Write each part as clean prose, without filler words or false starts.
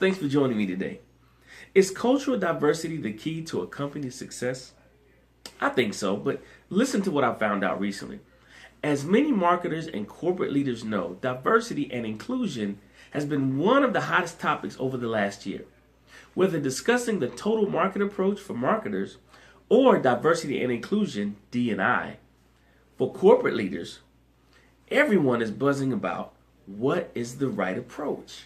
thanks for joining me today. Is cultural diversity the key to a company's success? I think so, but listen to what I found out recently. As many marketers and corporate leaders know, diversity and inclusion has been one of the hottest topics over the last year. Whether discussing the total market approach for marketers or diversity and inclusion, D&I, for corporate leaders, everyone is buzzing about what is the right approach.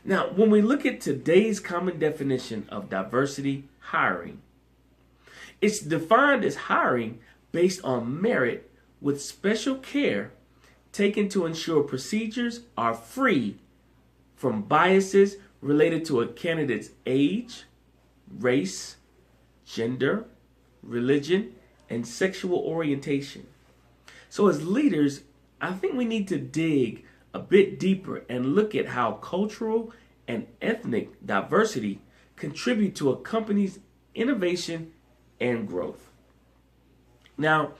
Now, when we look at today's common definition of diversity hiring, it's defined as hiring based on merit with special care taken to ensure procedures are free from biases related to a candidate's age, race, gender, religion, and sexual orientation. So as leaders, I think we need to dig a bit deeper and look at how cultural and ethnic diversity contribute to a company's innovation and growth. Now,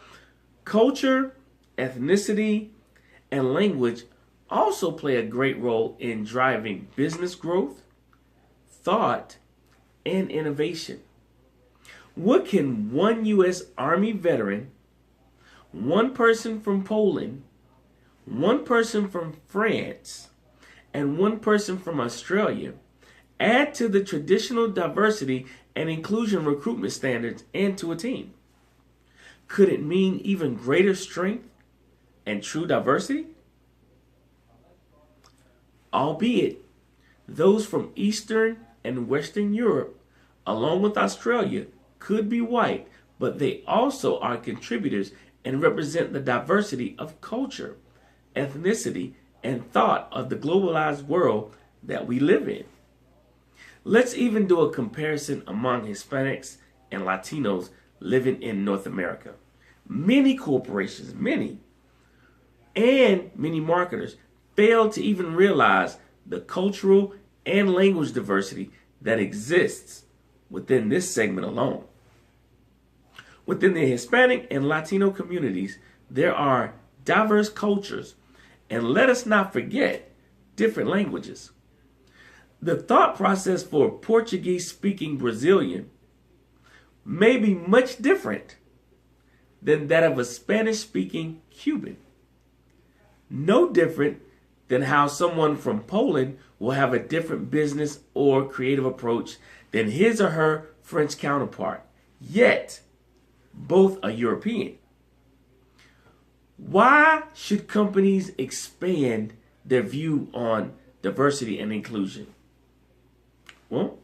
culture, ethnicity, and language also play a great role in driving business growth, thought, and innovation. What can one U.S. Army veteran, one person from Poland, one person from France, and one person from Australia add to the traditional diversity and inclusion recruitment standards and to a team? Could it mean even greater strength and true diversity? Albeit, those from Eastern and Western Europe, along with Australia, could be white, but they also are contributors and represent the diversity of culture, ethnicity, and thought of the globalized world that we live in. Let's even do a comparison among Hispanics and Latinos living in North America. Many corporations, and many marketers fail to even realize the cultural and language diversity that exists within this segment alone. Within the Hispanic and Latino communities, there are diverse cultures, and let us not forget different languages. The thought process for a Portuguese-speaking Brazilian may be much different than that of a Spanish-speaking Cuban. No different than how someone from Poland will have a different business or creative approach than his or her French counterpart. Yet, both are European. Why should companies expand their view on diversity and inclusion? Well,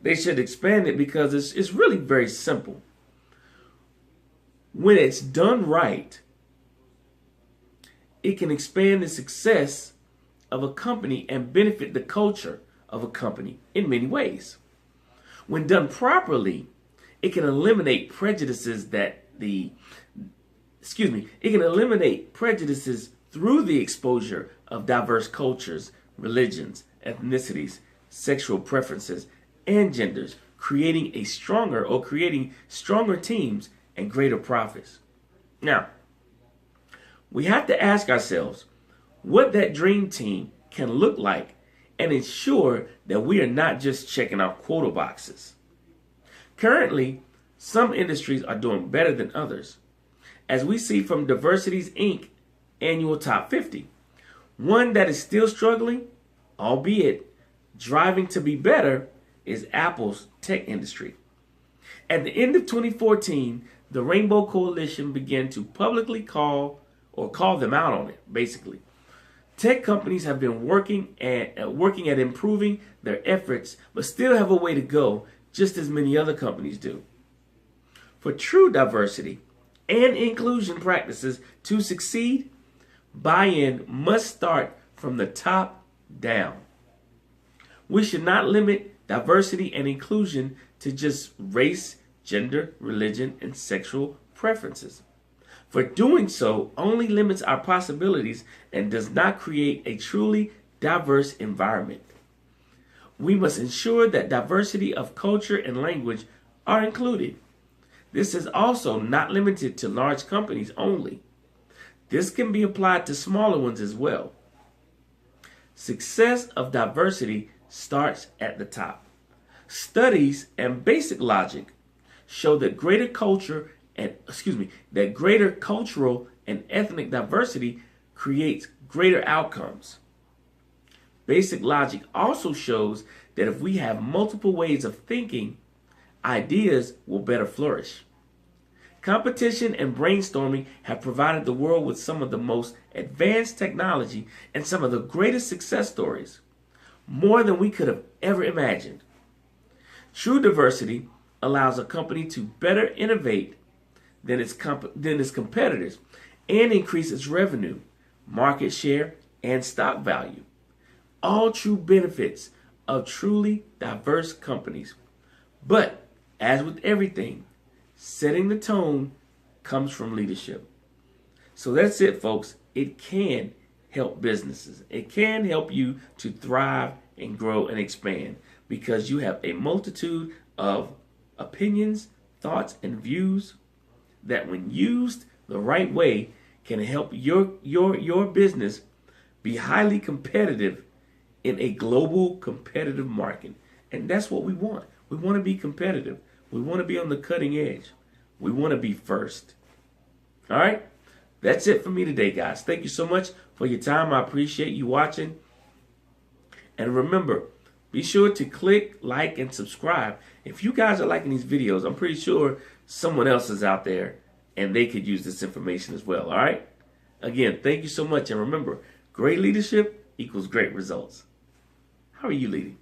they should expand it because it's really very simple. When it's done right, it can expand the success of a company and benefit the culture of a company in many ways. When done properly, it can eliminate prejudices through the exposure of diverse cultures, religions, ethnicities, sexual preferences, and genders, creating stronger teams and greater profits. Now, we have to ask ourselves what that dream team can look like and ensure that we are not just checking our quota boxes. Currently, some industries are doing better than others, as we see from Diversities Inc. annual top 50. One that is still struggling, albeit driving to be better, is Apple's tech industry. At the end of 2014, the Rainbow Coalition began to publicly call them out on it, basically. Tech companies have been working at improving their efforts, but still have a way to go, just as many other companies do. For true diversity and inclusion practices to succeed, buy-in must start from the top down. We should not limit diversity and inclusion to just race, gender, religion, and sexual preferences. For doing so only limits our possibilities and does not create a truly diverse environment. We must ensure that diversity of culture and language are included. This is also not limited to large companies only. This can be applied to smaller ones as well. Success of diversity starts at the top. Studies and basic logic show that greater cultural and ethnic diversity creates greater outcomes. Basic logic also shows that if we have multiple ways of thinking, ideas will better flourish. Competition and brainstorming have provided the world with some of the most advanced technology and some of the greatest success stories, more than we could have ever imagined. True diversity allows a company to better innovate than its competitors and increase its revenue, market share, and stock value. All true benefits of truly diverse companies. But as with everything, setting the tone comes from leadership. So that's it, folks. It can help businesses. It can help you to thrive and grow and expand because you have a multitude of opinions, thoughts, and views that when used the right way can help your business be highly competitive in a global competitive market. And that's what we want. We want to be competitive. We want to be on the cutting edge. We want to be first. All right? That's it for me today, guys. Thank you so much for your time. I appreciate you watching. And remember, be sure to click, like, and subscribe. If you guys are liking these videos, I'm pretty sure someone else is out there and they could use this information as well. All right? Again, thank you so much. And remember, great leadership equals great results. How are you leading?